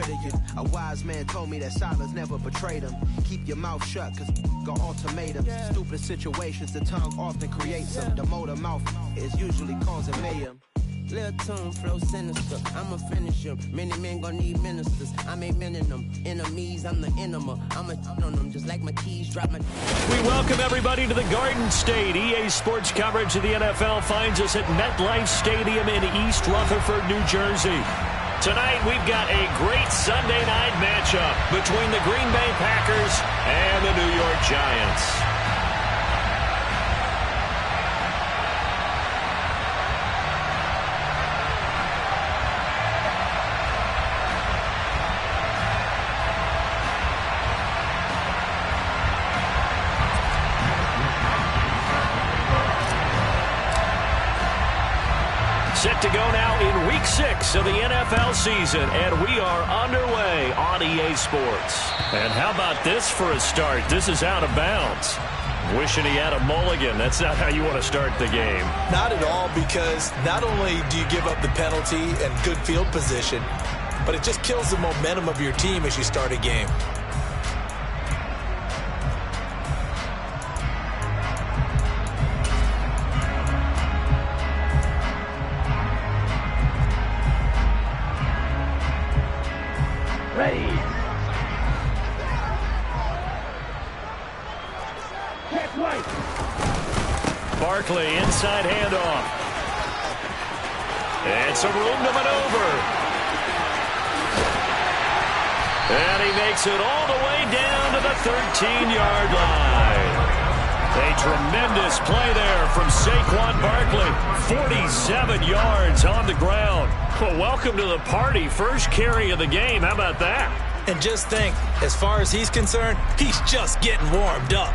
of you. A wise man told me that silence never betrayed him. Keep your mouth shut, cause got ultimatums. Stupid situations, the tongue often creates them. The motor mouth is usually causing mayhem. Lil' tune, flow sinister, I'ma finish him. Many men gon' need ministers, I make men in them. Enemies, I'm the enema, I'ma on them just like my keys drop my... We welcome everybody to the Garden State. EA Sports coverage of the NFL finds us at MetLife Stadium in East Rutherford, New Jersey. Tonight we've got a great Sunday night matchup between the Green Bay Packers and the New York Giants. Set to go now in Week 6 of the NFL season, and we are underway on EA Sports. And how about this for a start? This is out of bounds. Wishing he had a mulligan. That's not how you want to start the game. Not at all, because not only do you give up the penalty and good field position, but it just kills the momentum of your team as you start a game. Barkley, inside handoff. And some room to maneuver. And he makes it all the way down to the 13-yard line. A tremendous play there from Saquon Barkley. 47 yards on the ground. Well, welcome to the party. First carry of the game. How about that? And just think, as far as he's concerned, he's just getting warmed up.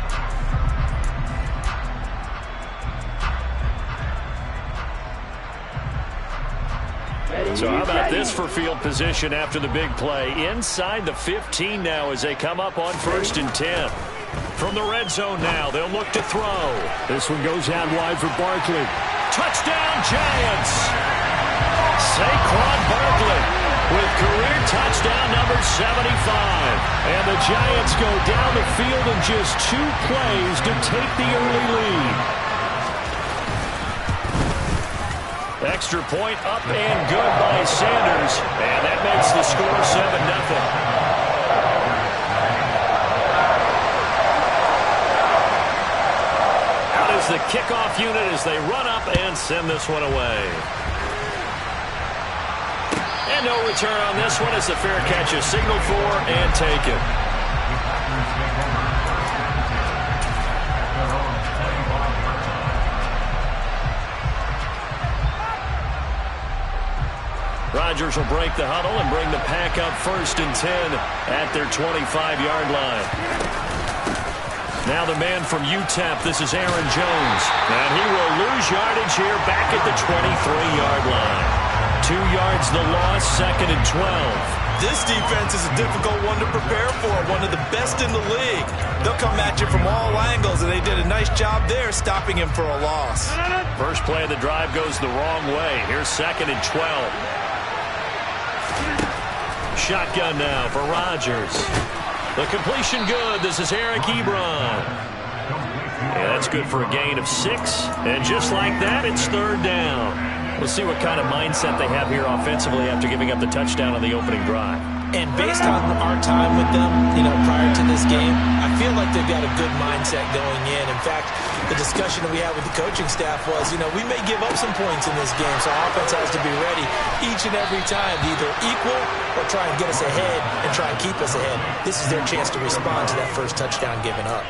So how about this for field position after the big play? Inside the 15 now as they come up on 1st and 10. From the red zone now, they'll look to throw. This one goes out wide for Barkley. Touchdown, Giants! Saquon Barkley with career touchdown number 75. And the Giants go down the field in just 2 plays to take the early lead. Extra point up and good by Sanders. And that makes the score 7-0. Out is the kickoff unit as they run up and send this one away. And no return on this one as the fair catch is signaled for and taken. Rodgers will break the huddle and bring the pack up 1st and 10 at their 25-yard line. Now the man from UTEP, this is Aaron Jones. And he will lose yardage here back at the 23-yard line. 2 yards the loss, 2nd and 12. This defense is a difficult one to prepare for, one of the best in the league. They'll come at you from all angles, and they did a nice job there stopping him for a loss. First play of the drive goes the wrong way. Here's 2nd and 12. Shotgun now for Rodgers. The completion good. This is Eric Ebron. Yeah, that's good for a gain of 6. And just like that, it's 3rd down. We'll see what kind of mindset they have here offensively after giving up the touchdown on the opening drive. And based on our time with them, prior to this game, I feel like they've got a good mindset going in. In fact, the discussion that we had with the coaching staff was, we may give up some points in this game, so our offense has to be ready each and every time to either equal or try and get us ahead and try and keep us ahead. This is their chance to respond to that first touchdown given up.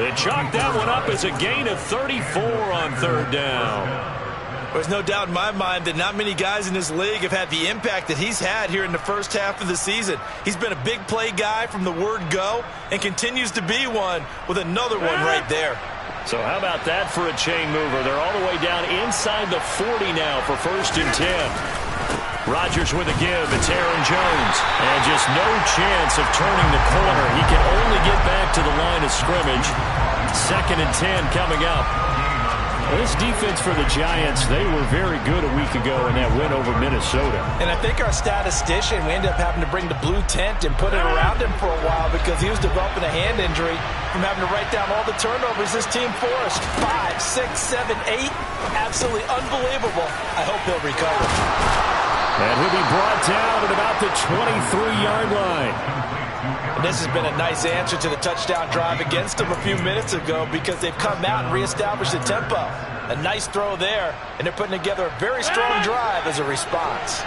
They chalked that one up as a gain of 34 on 3rd down. There's no doubt in my mind that not many guys in this league have had the impact that he's had here in the first half of the season. He's been a big play guy from the word go and continues to be one with another one right there. So how about that for a chain mover? They're all the way down inside the 40 now for 1st and 10. Rodgers with a give. It's Aaron Jones. And just no chance of turning the corner. He can only get back to the line of scrimmage. 2nd and 10 coming up. This defense for the Giants, they were very good a week ago in that win over Minnesota. And I think our statistician, we ended up having to bring the blue tent and put it around him for a while because he was developing a hand injury from having to write down all the turnovers this team forced. 5, 6, 7, 8. Absolutely unbelievable. I hope he'll recover. And he'll be brought down at about the 23-yard line. And this has been a nice answer to the touchdown drive against them a few minutes ago because they've come out and reestablished the tempo. A nice throw there, and they're putting together a very strong drive as a response.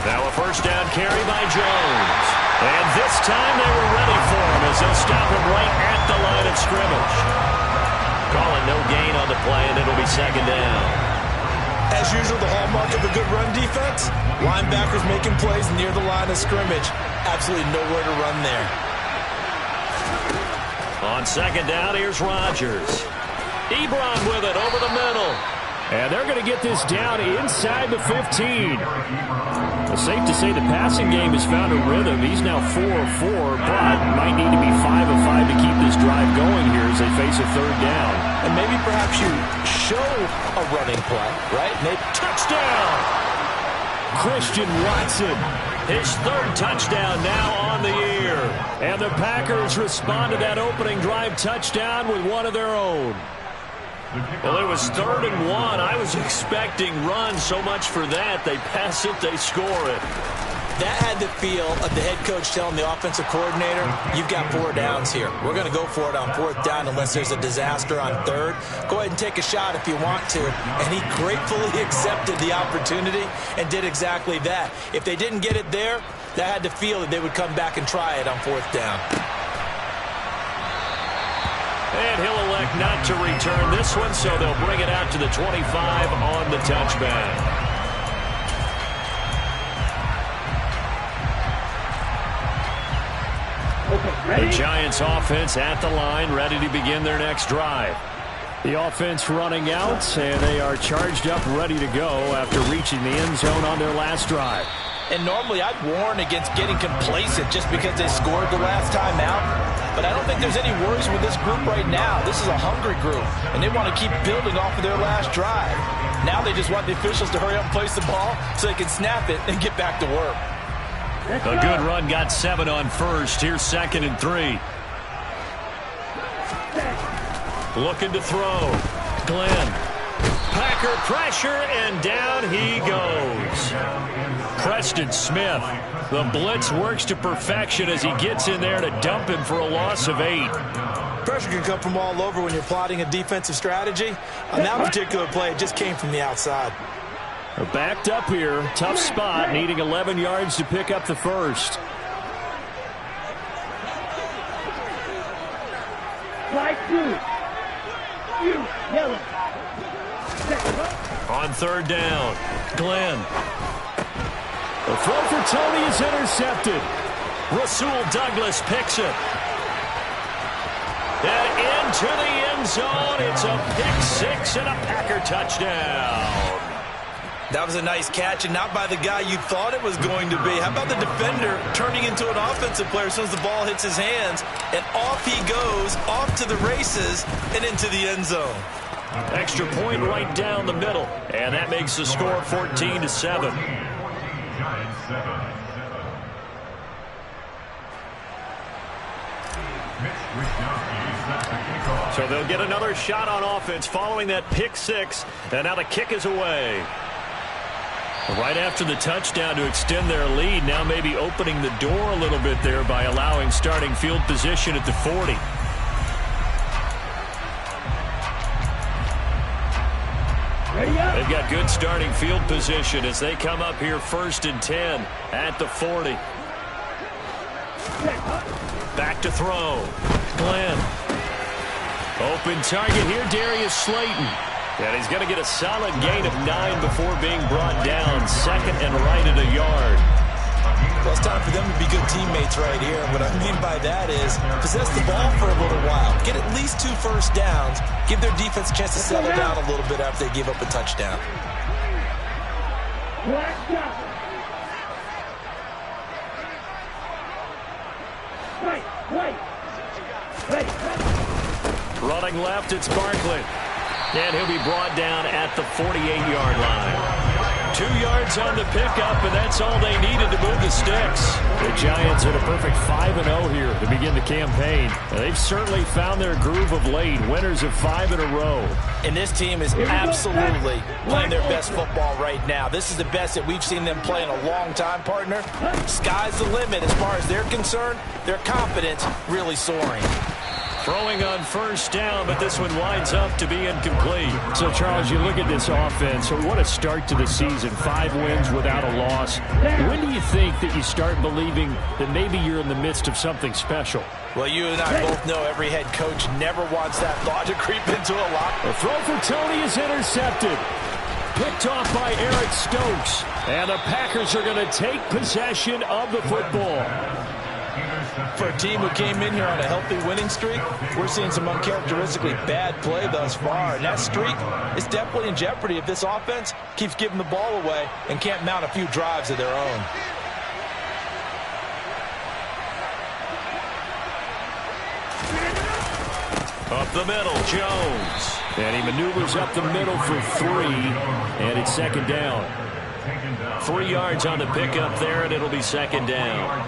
Now a first down carry by Jones. And this time they were ready for him as they'll stop him right at the line of scrimmage. Calling no gain on the play, and it'll be second down. As usual, the hallmark of a good run defense, linebackers making plays near the line of scrimmage. Absolutely nowhere to run there. On second down, here's Rodgers. Ebron with it over the middle. And they're going to get this down inside the 15. It's safe to say the passing game has found a rhythm. He's now 4 of 4, but might need to be 5 of 5 to keep this drive going here as they face a third down. And maybe perhaps you show a running play, right? Maybe touchdown! Christian Watson, his third touchdown now on the year. And the Packers respond to that opening drive touchdown with one of their own. Well, it was 3rd and 1. I was expecting run so much for that. They pass it, they score it. That had the feel of the head coach telling the offensive coordinator, you've got 4 downs here. We're going to go for it on 4th down unless there's a disaster on 3rd. Go ahead and take a shot if you want to. And he gratefully accepted the opportunity and did exactly that. If they didn't get it there, that had the feel that they would come back and try it on 4th down. And he'll elect not to return this one, so they'll bring it out to the 25 on the touchback. The Giants offense at the line, ready to begin their next drive. The offense running out, and they are charged up, ready to go after reaching the end zone on their last drive. And normally I'd warn against getting complacent just because they scored the last time out. But I don't think there's any worries with this group right now. This is a hungry group, and they want to keep building off of their last drive. Now they just want the officials to hurry up and place the ball so they can snap it and get back to work. A good run got 7 on first. Here's 2nd and 3. Looking to throw. Glenn. Packer pressure, and down he goes. Preston Smith. The blitz works to perfection as he gets in there to dump him for a loss of 8. Pressure can come from all over when you're plotting a defensive strategy. On that particular play, it just came from the outside. They're backed up here. Tough spot, needing 11 yards to pick up the first. On 3rd down, Glenn. The throw for Tony is intercepted. Rasul Douglas picks it. And into the end zone. It's a pick 6 and a Packer touchdown. That was a nice catch, and not by the guy you thought it was going to be. How about the defender turning into an offensive player as soon as the ball hits his hands, and off he goes, off to the races, and into the end zone. Extra point right down the middle, and that makes the score 14-7. So they'll get another shot on offense following that pick 6, and now the kick is away. Right after the touchdown to extend their lead, now maybe opening the door a little bit there by allowing starting field position at the 40. They've got good starting field position as they come up here 1st and 10 at the 40. Back to throw. Glenn. Open target here, Darius Slayton. And he's going to get a solid gain of 9 before being brought down. 2nd and right at a yard. Well, it's time for them to be good teammates right here. What I mean by that is possess the ball for a little while. Get at least 2 first downs. Give their defense a chance to settle down a little bit after they give up a touchdown. Nothing left. It's Barkley. And he'll be brought down at the 48-yard line. 2 yards on the pickup, and that's all they needed to move the sticks. The Giants at a perfect 5-0 here to begin the campaign. And they've certainly found their groove of late. Winners of 5 in a row. And this team is absolutely playing their best football right now. This is the best that we've seen them play in a long time, partner. Sky's the limit as far as they're concerned. Their confidence really soaring. Throwing on first down, but this one winds up to be incomplete. So, Charles, you look at this offense. So what a start to the season. 5 wins without a loss. When do you think that you start believing that maybe you're in the midst of something special? Well, you and I both know every head coach never wants that thought to creep into a locker. The throw for Tony is intercepted. Picked off by Eric Stokes. And the Packers are going to take possession of the football. For a team who came in here on a healthy winning streak, we're seeing some uncharacteristically bad play thus far. And that streak is definitely in jeopardy if this offense keeps giving the ball away and can't mount a few drives of their own. Up the middle, Jones. And he maneuvers up the middle for 3. And it's second down. 3 yards on the pickup there, and it'll be second down.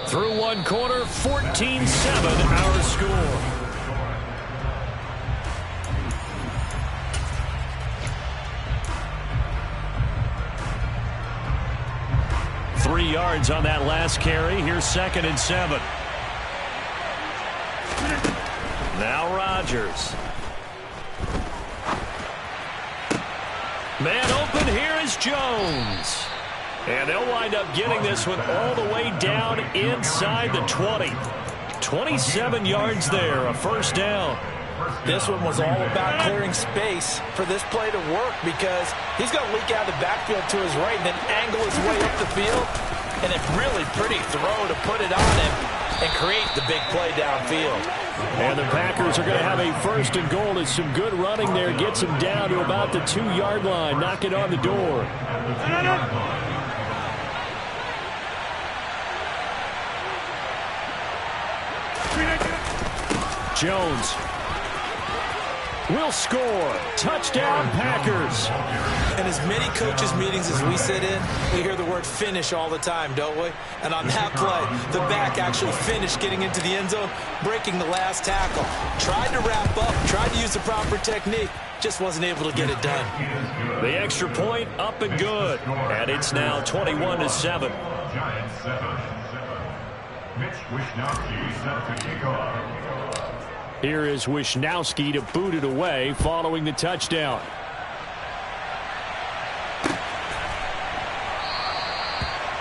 Through one quarter, 14-7 our score. Three yards on that last carry. Here's 2nd and 7. Now Rodgers. Man open, here is Jones. And they'll wind up getting this one all the way down inside the 20. 27 yards there, a first down. This one was all about clearing space for this play to work because he's going to leak out of the backfield to his right and then angle his way up the field. And a really pretty throw to put it on him and create the big play downfield. And the Packers are going to have a first and goal as some good running there gets him down to about the 2-yard line, knocking on the door. Jones will score. Touchdown, Packers. In as many coaches' meetings as we sit in, we hear the word finish all the time, don't we? And on that play, the back actually finished getting into the end zone, breaking the last tackle. Tried to wrap up, tried to use the proper technique, just wasn't able to get it done. The extra point up and good. And it's now 21-7. Giants 7. Mitch Wishnowsky set to kick off. Here is Wishnowsky to boot it away following the touchdown.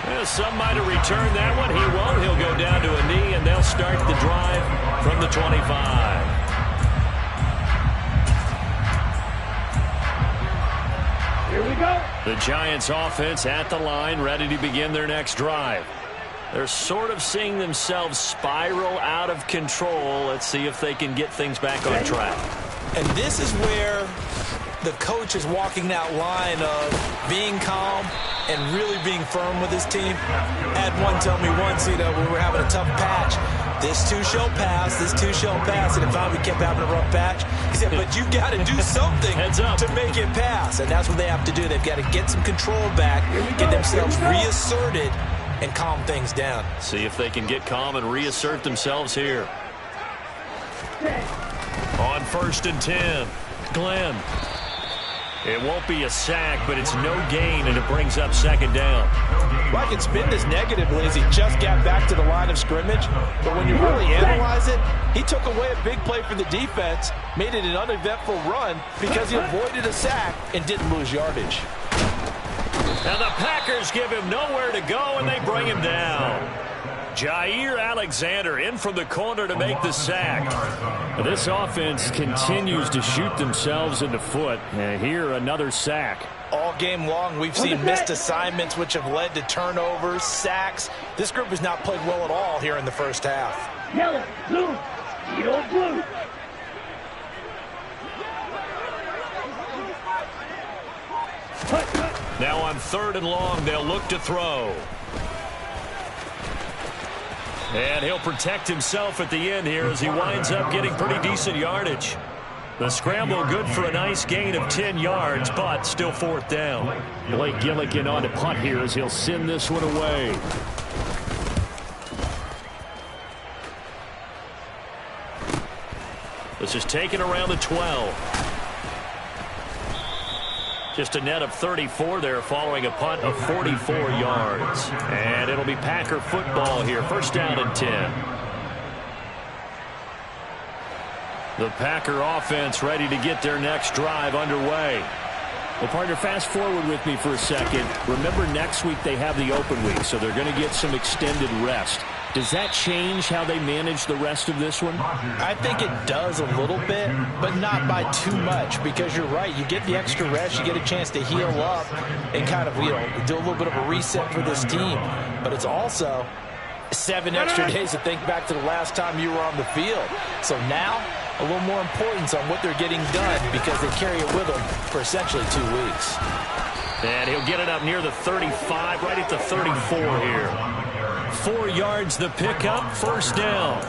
Well, some might have returned that one. He won't. He'll go down to a knee, and they'll start the drive from the 25. Here we go. The Giants offense at the line, ready to begin their next drive. They're sort of seeing themselves spiral out of control. Let's see if they can get things back on track. And this is where the coach is walking that line of being calm and really being firm with his team. Had one tell me once, we were having a tough patch. This too shall pass, this too shall pass. And if we kept having a rough patch, he said, but you got to do something to make it pass. And that's what they have to do. They've got to get some control back, get themselves reasserted, and calm things down. See if they can get calm and reassert themselves here. On 1st and 10, Glenn. It won't be a sack, but it's no gain, and it brings up 2nd down. Well, I can spin this negatively as he just got back to the line of scrimmage, but when you really analyze it, he took away a big play for the defense, made it an uneventful run because he avoided a sack and didn't lose yardage. And the Packers give him nowhere to go, and they bring him down. Jair Alexander in from the corner to make the sack. This offense continues to shoot themselves in the foot. And here, another sack. All game long, we've seen missed assignments, which have led to turnovers, sacks. This group has not played well at all here in the first half. Yellow, blue, yellow, blue. Now on 3rd and long, they'll look to throw. And he'll protect himself at the end here as he winds up getting pretty decent yardage. The scramble good for a nice gain of 10 yards, but still fourth down. Blake Gillikin on to punt here as he'll send this one away. This is taken around the 12. Just a net of 34 there following a punt of 44 yards. And it'll be Packer football here. First down and 10. The Packer offense ready to get their next drive underway. Well, partner, fast forward with me for a second. Remember, next week they have the open week, so they're going to get some extended rest. Does that change how they manage the rest of this one? I think it does a little bit, but not by too much, because you're right. You get the extra rest, you get a chance to heal up and kind of, do a little bit of a reset for this team. But it's also 7 extra days to think back to the last time you were on the field. So now, a little more importance on what they're getting done because they carry it with them for essentially 2 weeks. And he'll get it up near the 35, right at the 34 here. 4 yards the pickup, first down.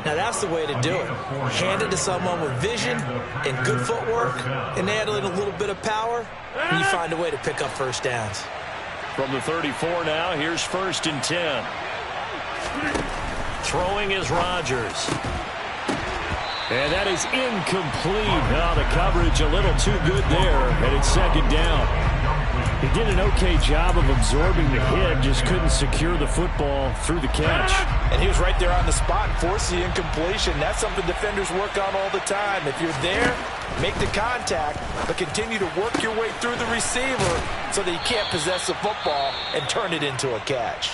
Now that's the way to do it. Hand it to someone with vision and good footwork, and add in a little bit of power, and you find a way to pick up first downs. From the 34 now, here's first and 10. Throwing is Rodgers. And that is incomplete. Now the coverage a little too good there, and it's second down. He did an okay job of absorbing the hit, just couldn't secure the football through the catch. And he was right there on the spot and forced the incompletion. That's something defenders work on all the time. If you're there, make the contact, but continue to work your way through the receiver so that you can't possess the football and turn it into a catch.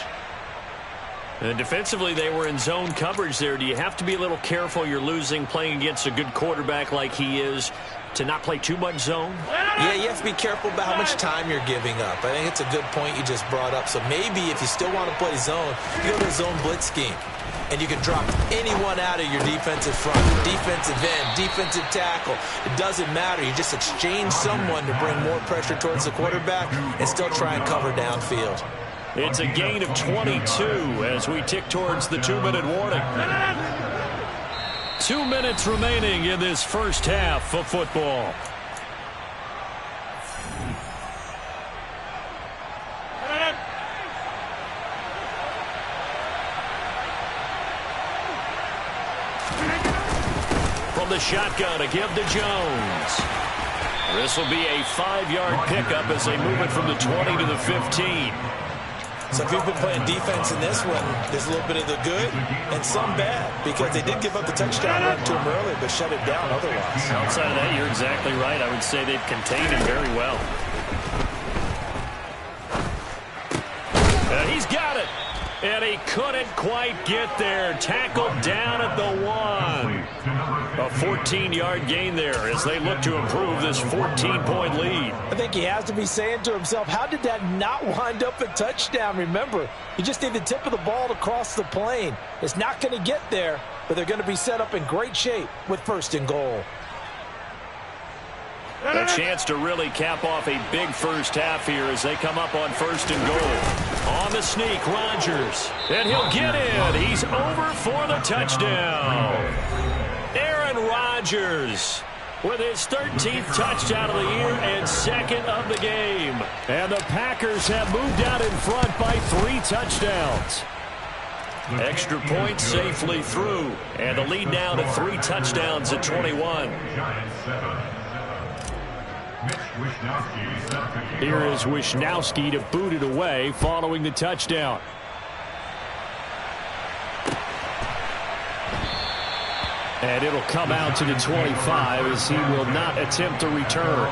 And defensively, they were in zone coverage there. Do you have to be a little careful? You're losing, playing against a good quarterback like he is, to not play too much zone? Yeah, you have to be careful about how much time you're giving up. I think it's a good point you just brought up. So maybe if you still want to play zone, you go to a zone blitz scheme. And you can drop anyone out of your defensive front, defensive end, defensive tackle. It doesn't matter. You just exchange someone to bring more pressure towards the quarterback and still try and cover downfield. It's a gain of 22 as we tick towards the 2-minute warning. 2 minutes remaining in this first half of football. From the shotgun, a give to Jones. This will be a 5-yard pickup as they move it from the 20 to the 15. So if you've been playing defense in this one, there's a little bit of the good and some bad, because they did give up the touchdown run to him early, but shut it down otherwise. Outside of that, you're exactly right. I would say they've contained him very well. And he's got it. And he couldn't quite get there. Tackled down at the 1. A 14-yard gain there as they look to improve this 14-point lead. I think he has to be saying to himself, how did that not wind up a touchdown? Remember, you just need the tip of the ball to cross the plane. It's not going to get there, but they're going to be set up in great shape with first and goal. A chance to really cap off a big first half here as they come up on first and goal. On the sneak, Rodgers. And he'll get in. He's over for the touchdown. Aaron Rodgers with his 13th touchdown of the year and second of the game. And the Packers have moved out in front by 3 touchdowns. Extra point safely through. And the lead now to 3 touchdowns at 21. Here is Wishnowsky to boot it away following the touchdown. And it'll come out to the 25 as he will not attempt to return.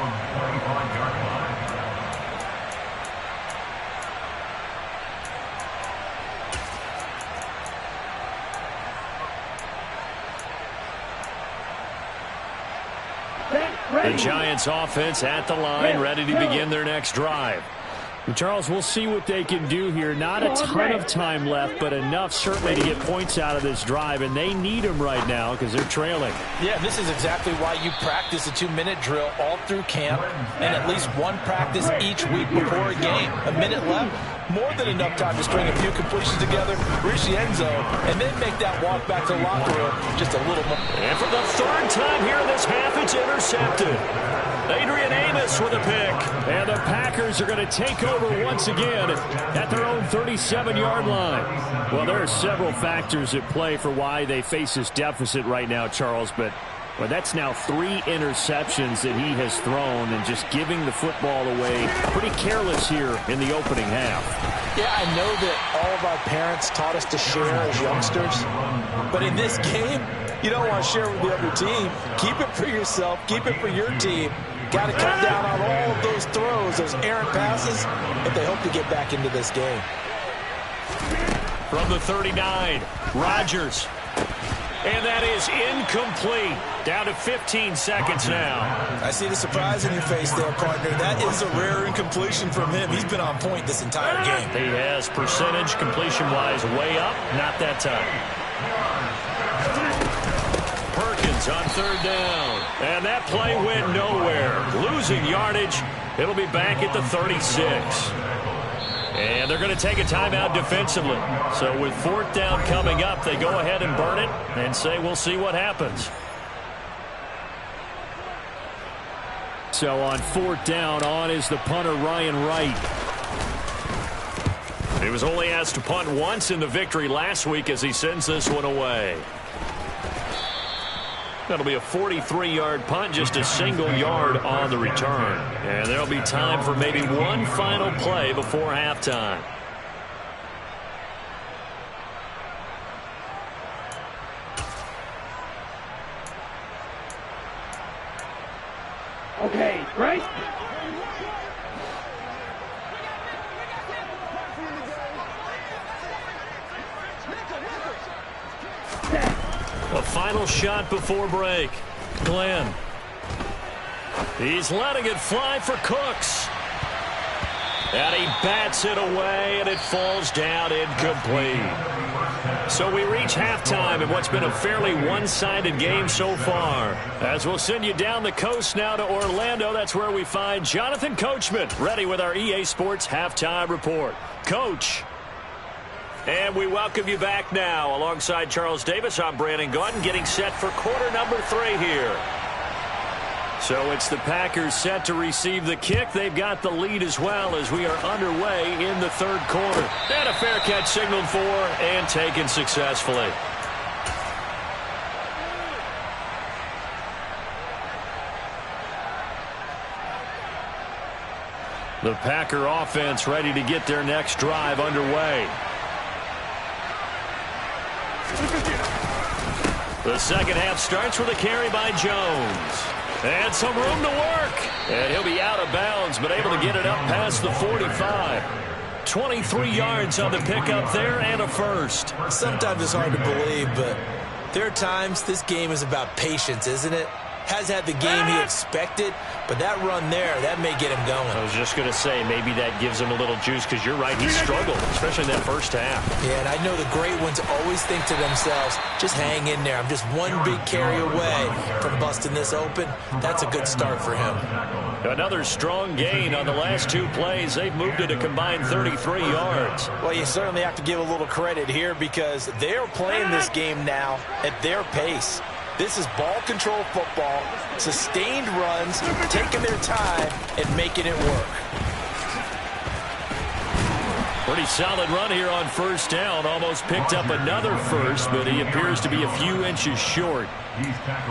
The Giants offense at the line, ready to begin their next drive. Charles, we'll see what they can do here. Not a ton of time left, but enough certainly to get points out of this drive, and they need them right now because they're trailing. Yeah, this is exactly why you practice a 2-minute drill all through camp and at least one practice each week before a game. A minute left, more than enough time to string a few completions together, reach the end zone, and then make that walk back to the locker room just a little more. And for the third time here in this half, it's intercepted. Adrian Amos with a pick. And the Packers are going to take over once again at their own 37-yard line. Well, there are several factors at play for why they face this deficit right now, Charles, but well, that's now 3 interceptions that he has thrown and just giving the football away pretty careless here in the opening half. Yeah, I know that all of our parents taught us to share as youngsters, but in this game, you don't want to share with the other team. Keep it for yourself. Keep it for your team. Got to cut down on all of those throws, those errant passes, if they hope to get back into this game. From the 39, Rodgers. And that is incomplete. Down to 15 seconds now. I see the surprise in your face there, partner. That is a rare incompletion from him. He's been on point this entire game. He has percentage completion-wise way up. Not that time. Perkins on 3rd down. And that play went nowhere. Losing yardage. It'll be back at the 36. And they're going to take a timeout defensively. So with 4th down coming up, they go ahead and burn it and say we'll see what happens. So on 4th down, on is the punter, Ryan Wright. He was only asked to punt once in the victory last week as he sends this one away. That'll be a 43-yard punt, just a single yard on the return. And there'll be time for maybe one final play before halftime. Okay, right? A final shot before break. Glenn. He's letting it fly for Cooks. And he bats it away, and it falls down incomplete. So we reach halftime in what's been a fairly one-sided game so far. As we'll send you down the coast now to Orlando, that's where we find Jonathan Coachman, ready with our EA Sports Halftime Report. Coach. And we welcome you back now. Alongside Charles Davis, I'm Brandon Gaudin, getting set for quarter number 3 here. So it's the Packers set to receive the kick. They've got the lead as well as we are underway in the 3rd quarter. And a fair catch signaled for and taken successfully. The Packer offense ready to get their next drive underway. The second half starts with a carry by Jones. And some room to work. And he'll be out of bounds, but able to get it up past the 45. 23 yards on the pickup there and a first. Sometimes it's hard to believe, but there are times this game is about patience, isn't it? Has had the game he expected, but that run there, that may get him going. I was just going to say, maybe that gives him a little juice, because you're right, he struggled, especially in that first half. Yeah, and I know the great ones always think to themselves, just hang in there. I'm just one big carry away from busting this open. That's a good start for him. Another strong gain on the last 2 plays. They've moved it a combined 33 yards. Well, you certainly have to give a little credit here because they're playing this game now at their pace. This is ball control football, sustained runs, taking their time and making it work. Pretty solid run here on 1st down. Almost picked up another first, but he appears to be a few inches short.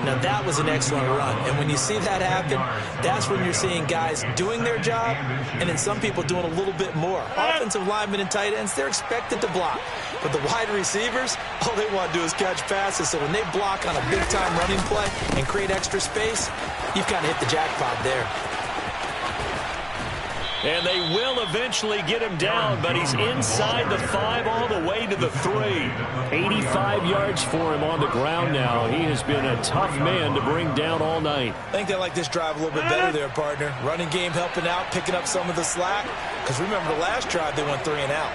Now, that was an excellent run. And when you see that happen, that's when you're seeing guys doing their job and then some people doing a little bit more. Offensive linemen and tight ends, they're expected to block. But the wide receivers, all they want to do is catch passes. So when they block on a big-time running play and create extra space, you've kind of hit the jackpot there. And they will eventually get him down, but he's inside the 5 all the way to the 3. 85 yards for him on the ground now. He has been a tough man to bring down all night. I think they like this drive a little bit better there, partner. Running game helping out, picking up some of the slack. Because remember the last drive, they went 3 and out.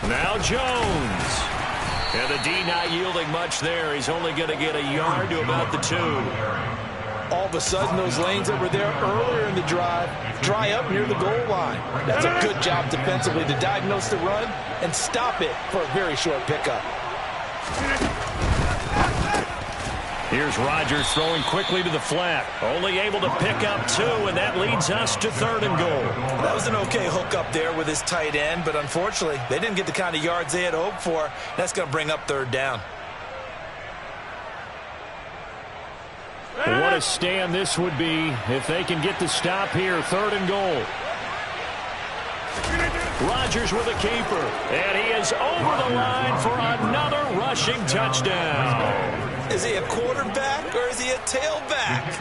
Now Jones. And the D not yielding much there. He's only going to get a yard to about the 2. All of a sudden, those lanes that were there earlier in the drive dry up near the goal line. That's a good job defensively to diagnose the run and stop it for a very short pickup. Here's Rodgers throwing quickly to the flat. Only able to pick up 2, and that leads us to 3rd and goal. That was an okay hook up there with his tight end, but unfortunately, they didn't get the kind of yards they had hoped for. That's going to bring up 3rd down. What a stand this would be if they can get the stop here. 3rd and goal. Rodgers with a keeper, and he is over the line for another rushing touchdown. Is he a quarterback or is he a tailback?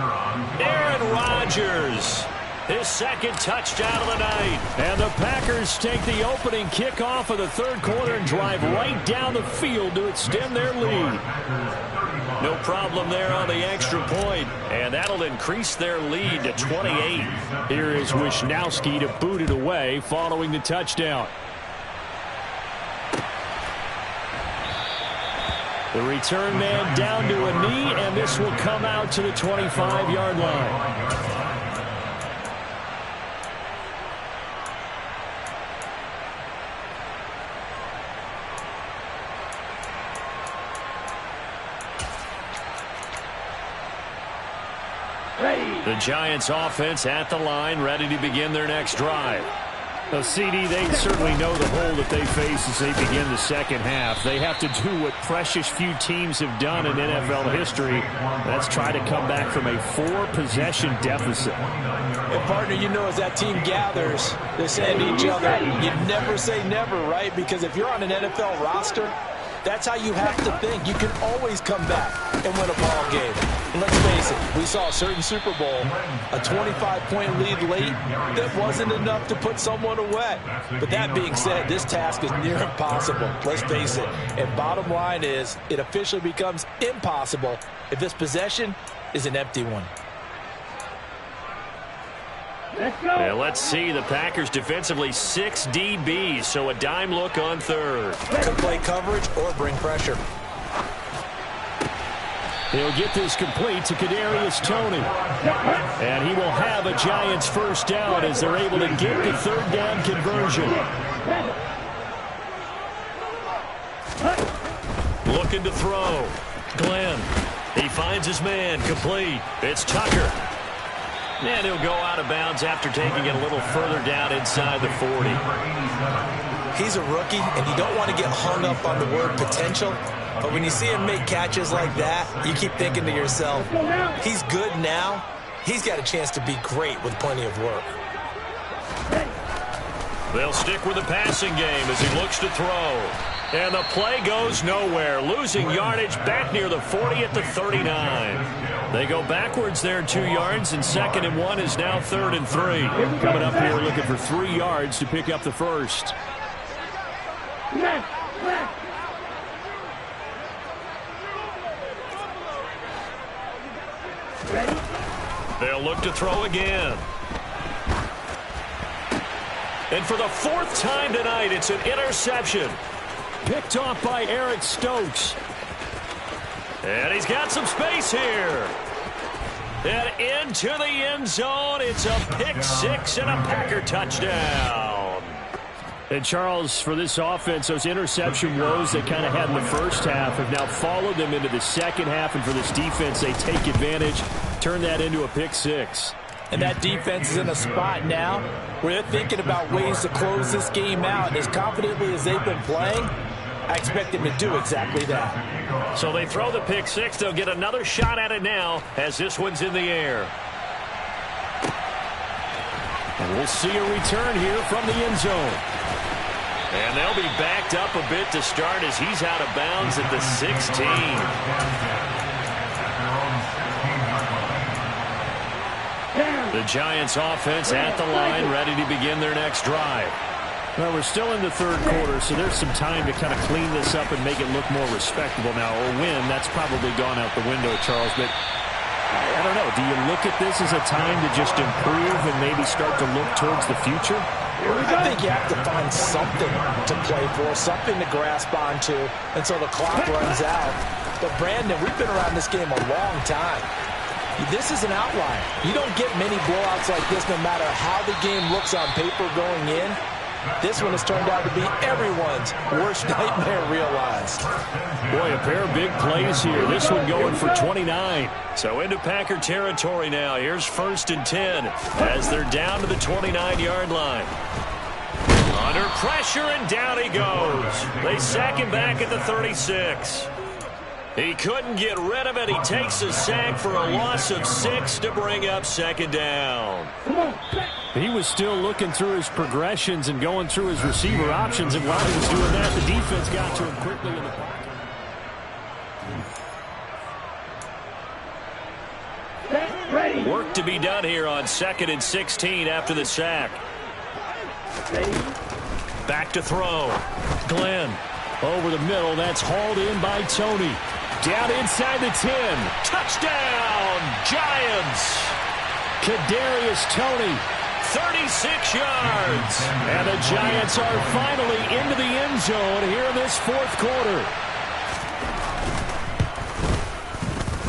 Aaron Rodgers, his 2nd touchdown of the night. And the Packers take the opening kickoff of the 3rd quarter and drive right down the field to extend their lead. No problem there on the extra point, and that'll increase their lead to 28. Here is Wisnowski to boot it away following the touchdown. The return man down to a knee, and this will come out to the 25-yard line. The Giants offense at the line, ready to begin their next drive. Well, CD, they certainly know the hole that they face as they begin the second half. They have to do what precious few teams have done in NFL history. That's try to come back from a 4-possession deficit. And partner, you know, as that team gathers, they're saying to each other, you never say never, right? Because if you're on an NFL roster, that's how you have to think. You can always come back and win a ball game. And let's face it, we saw a certain Super Bowl, a 25-point lead late that wasn't enough to put someone away. But that being said, this task is near impossible. Let's face it. And bottom line is, it officially becomes impossible if this possession is an empty one. Yeah, let's see. The Packers defensively 6 DBs, so a dime look on 3rd. Could play coverage or bring pressure. They'll get this complete to Kadarius Toney. And he will have a Giants 1st down as they're able to get the 3rd down conversion. Looking to throw. Glenn. He finds his man. Complete. It's Tucker. And he'll go out of bounds after taking it a little further down inside the 40. He's a rookie, and you don't want to get hung up on the word potential. But when you see him make catches like that, you keep thinking to yourself, he's good now. He's got a chance to be great with plenty of work. They'll stick with the passing game as he looks to throw. And the play goes nowhere. Losing yardage back near the 40 at the 39. They go backwards there 2 yards, and 2nd and 1 is now 3rd and 3. Coming up here looking for 3 yards to pick up the 1st. They'll look to throw again. And for the 4th time tonight, it's an interception. Picked off by Eric Stokes. And he's got some space here. And into the end zone. It's a pick-6 and a Packer touchdown. And Charles, for this offense, those interception woes they kind of had in the first half have now followed them into the second half. And for this defense, they take advantage, turn that into a pick-6. And that defense is in a spot now where they're thinking about ways to close this game out. And as confidently as they've been playing, I expect them to do exactly that. So they throw the pick-6. They'll get another shot at it now as this one's in the air. And we'll see a return here from the end zone. And they'll be backed up a bit to start as he's out of bounds at the 16. The Giants offense at the line, ready to begin their next drive. Well, we're still in the third quarter, so there's some time to kind of clean this up and make it look more respectable now. A win, that's probably gone out the window, Charles. But I don't know. Do you look at this as a time to just improve and maybe start to look towards the future? I think you have to find something to play for, something to grasp onto until the clock runs out. But, Brandon, we've been around this game a long time. This is an outlier. You don't get many blowouts like this no matter how the game looks on paper going in. This one has turned out to be everyone's worst nightmare realized. Boy, a pair of big plays here. This one going for 29. So into Packer territory now. Here's 1st and 10 as they're down to the 29-yard line. Under pressure, and down he goes. They sack him back at the 36. He couldn't get rid of it. He takes a sack for a loss of 6 to bring up 2nd down. He was still looking through his progressions and going through his receiver options, and while he was doing that, the defense got to him quickly in the pocket. Work to be done here on 2nd and 16 after the sack. Back to throw. Glenn over the middle. That's hauled in by Tony. Down inside the 10. Touchdown, Giants. Kadarius Toney. 36 yards. And the Giants are finally into the end zone here in this 4th quarter.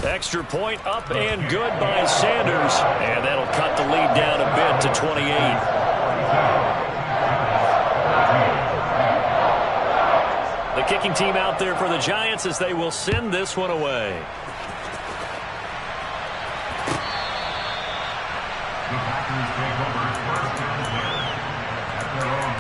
Extra point up and good by Sanders. And that'll cut the lead down a bit to 28. The kicking team out there for the Giants as they will send this one away. The Packers take over 1st and 10 at their own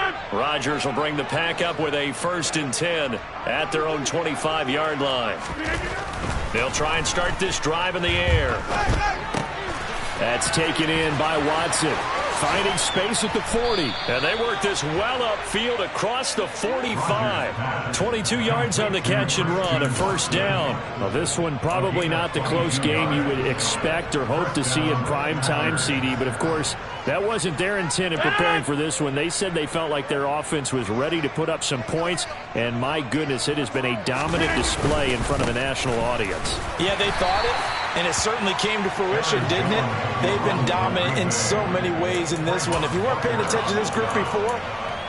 25-yard line. Rodgers will bring the Pack up with a 1st and 10 at their own 25-yard line. They'll try and start this drive in the air. That's taken in by Watson. Finding space at the 40. And they work this well upfield across the 45. 22 yards on the catch and run, a 1st down. Well, this one probably not the close game you would expect or hope to see in prime time, CD. But, of course, that wasn't their intent in preparing for this one. They said they felt like their offense was ready to put up some points. And, my goodness, it has been a dominant display in front of a national audience. Yeah, they thought it. And it certainly came to fruition, didn't it? They've been dominant in so many ways in this one. If you weren't paying attention to this group before,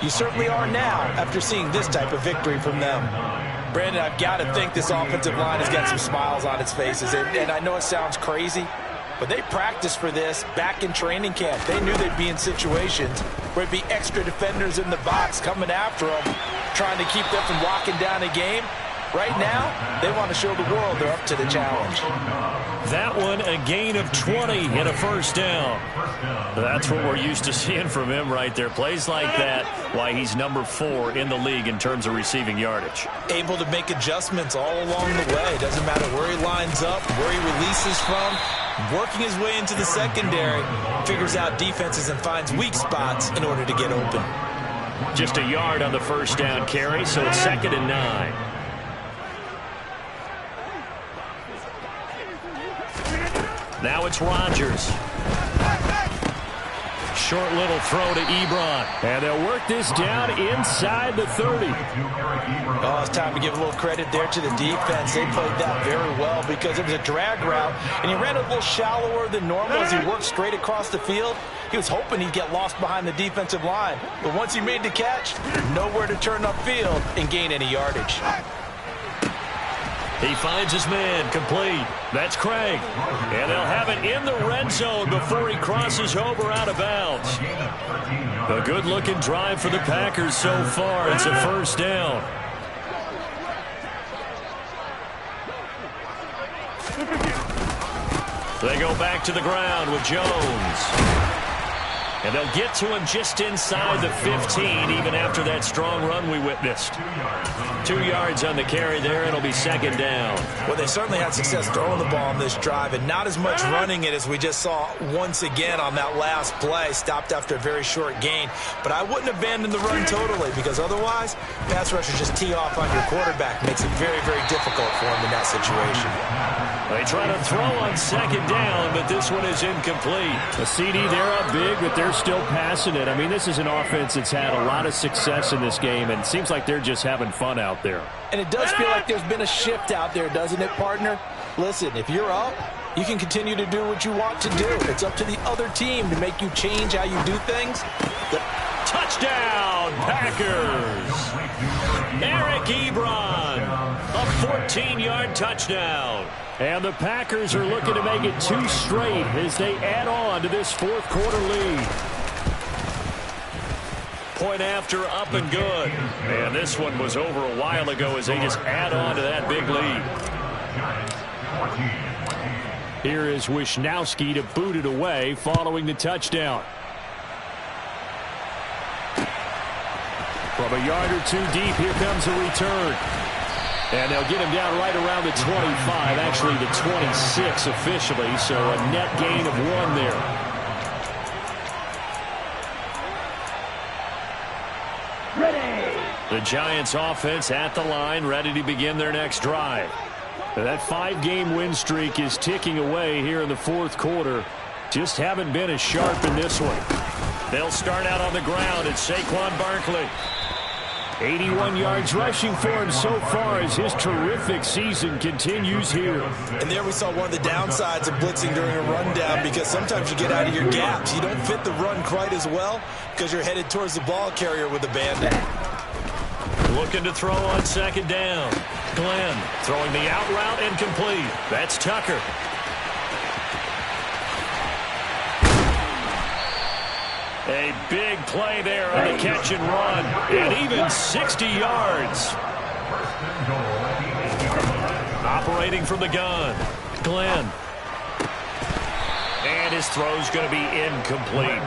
you certainly are now after seeing this type of victory from them. Brandon, I've got to think this offensive line has got some smiles on its faces. And I know it sounds crazy, but they practiced for this back in training camp. They knew they'd be in situations where it'd be extra defenders in the box coming after them, trying to keep them from locking down a game. Right now, they want to show the world they're up to the challenge. That one, a gain of 20 and a 1st down. That's what we're used to seeing from him right there. Plays like that, why he's number 4 in the league in terms of receiving yardage. Able to make adjustments all along the way. Doesn't matter where he lines up, where he releases from. Working his way into the secondary, figures out defenses and finds weak spots in order to get open. Just a yard on the 1st down carry, so it's 2nd and 9. Now it's Rodgers. Short little throw to Ebron. And they'll work this down inside the 30. Oh, it's time to give a little credit there to the defense. They played that very well because it was a drag route, and he ran a little shallower than normal as he worked straight across the field. He was hoping he'd get lost behind the defensive line. But once he made the catch, nowhere to turn upfield and gain any yardage. He finds his man, complete. That's Craig. And they'll have it in the red zone before he crosses over out of bounds. A good-looking drive for the Packers so far. It's a 1st down. They go back to the ground with Jones. And they'll get to him just inside the 15, even after that strong run we witnessed. 2 yards on the carry there. It'll be second down. Well, they certainly had success throwing the ball on this drive, and not as much running it as we just saw once again on that last play. Stopped after a very short gain. But I wouldn't abandon the run totally, because otherwise, pass rushers just tee off on your quarterback. Makes it very, very difficult for him in that situation. They try to throw on second down, but this one is incomplete. A CD, they're up big, but they're still passing it. I mean, this is an offense that's had a lot of success in this game, and it seems like they're just having fun out there. And it does feel like there's been a shift out there, doesn't it, partner? Listen, if you're up, you can continue to do what you want to do. It's up to the other team to make you change how you do things. Touchdown, Packers! Eric Ebron, a 14-yard touchdown. And the Packers are looking to make it 2 straight as they add on to this fourth quarter lead. Point after, up and good. And this one was over a while ago as they just add on to that big lead. Here is Wisnowski to boot it away following the touchdown. From a yard or 2 deep, here comes a return. And they'll get him down right around the 25, actually the 26 officially, so a net gain of 1 there. The Giants offense at the line, ready to begin their next drive. That 5-game win streak is ticking away here in the fourth quarter. Just haven't been as sharp in this one. They'll start out on the ground. It's Saquon Barkley. 81 yards rushing for him so far as his terrific season continues here. And there we saw one of the downsides of blitzing during a rundown, because sometimes you get out of your gaps. You don't fit the run quite as well because you're headed towards the ball carrier with a bandit. Looking to throw on second down. Glenn throwing the out route incomplete. That's Tucker. A big play there on the catch and run. And even 60 yards. Operating from the gun. Glenn. And his throw's going to be incomplete.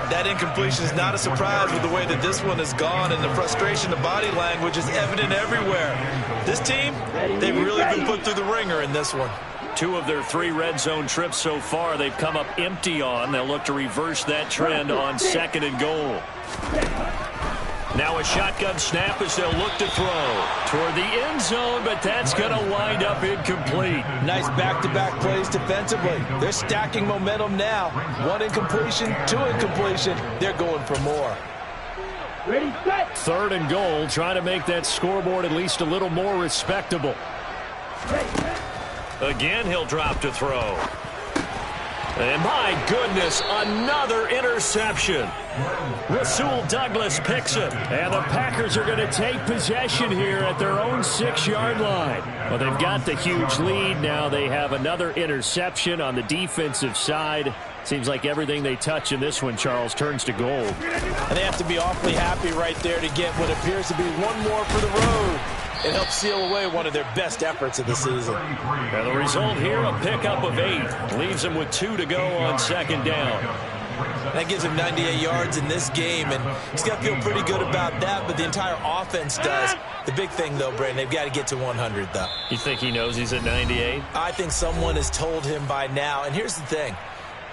That incompletion is not a surprise with the way that this one has gone, and the frustration, the body language is evident everywhere. This team, they've really been put through the ringer in this one. 2 of their 3 red zone trips so far they've come up empty on. They'll look to reverse that trend on second and goal. Now a shotgun snap as they'll look to throw toward the end zone, but that's going to wind up incomplete. Nice back-to-back plays defensively. They're stacking momentum now. 1 incompletion, 2 incompletion. They're going for more. Ready, set. 3rd and goal, trying to make that scoreboard at least a little more respectable. Again, he'll drop to throw. And my goodness, another interception. Rasul Douglas picks it. And the Packers are going to take possession here at their own 6-yard line. Well, they've got the huge lead. Now they have another interception on the defensive side. Seems like everything they touch in this one, Charles, turns to gold. And they have to be awfully happy right there to get what appears to be one more for the road. It helps seal away one of their best efforts of the season. And the result here, a pickup of 8. Leaves them with 2 to go on second down. That gives him 98 yards in this game, and he's got to feel pretty good about that, but the entire offense does. The big thing, though, Brandon, they've got to get to 100, though. You think he knows he's at 98? I think someone has told him by now, and here's the thing.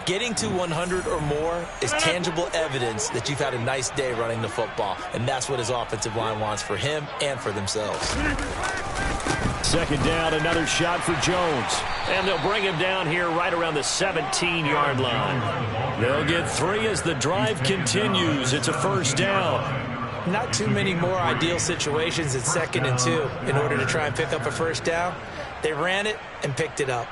Getting to 100 or more is tangible evidence that you've had a nice day running the football, and that's what his offensive line wants for him and for themselves. Second down, another shot for Jones. And they'll bring him down here right around the 17-yard line. They'll get 3 as the drive continues. It's a first down. Not too many more ideal situations at 2nd and 2 in order to try and pick up a first down. They ran it and picked it up.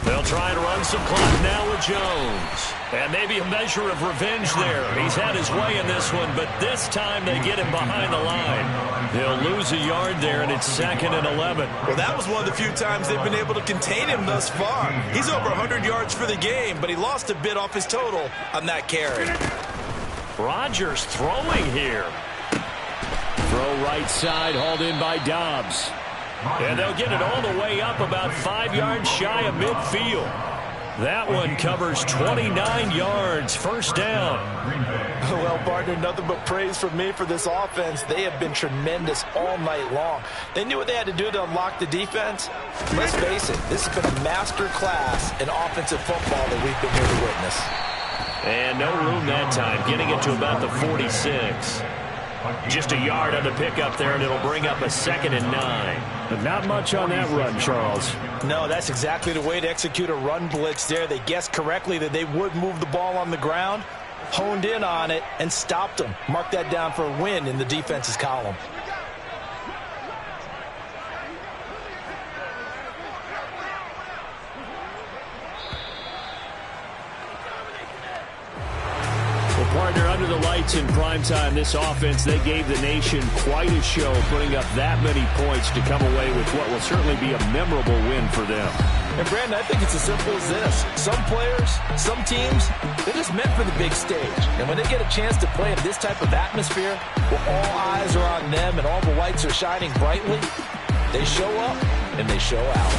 They'll try and run some clock now with Jones. And maybe a measure of revenge there. He's had his way in this one, but this time they get him behind the line. They'll lose a yard there, and it's 2nd and 11. Well, that was one of the few times they've been able to contain him thus far. He's over 100 yards for the game, but he lost a bit off his total on that carry. Rodgers throwing here. Throw right side, hauled in by Dobbs. And they'll get it all the way up about 5 yards shy of midfield. That one covers 29 yards. First down. Well, partner, nothing but praise from me for this offense. They have been tremendous all night long. They knew what they had to do to unlock the defense. Let's face it, this has been a master class in offensive football that we've been here to witness. And no room that time, getting it to about the 46. Just a yard on the pickup there, and it'll bring up a 2nd and 9. But not much on that run, Charles. No, that's exactly the way to execute a run blitz there. They guessed correctly that they would move the ball on the ground, honed in on it, and stopped them. Mark that down for a win in the defense's column. Partner, under the lights in primetime, this offense, they gave the nation quite a show, putting up that many points to come away with what will certainly be a memorable win for them. And, Brandon, I think it's as simple as this. Some players, some teams, they're just meant for the big stage. And when they get a chance to play in this type of atmosphere, where all eyes are on them and all the lights are shining brightly, they show up and they show out.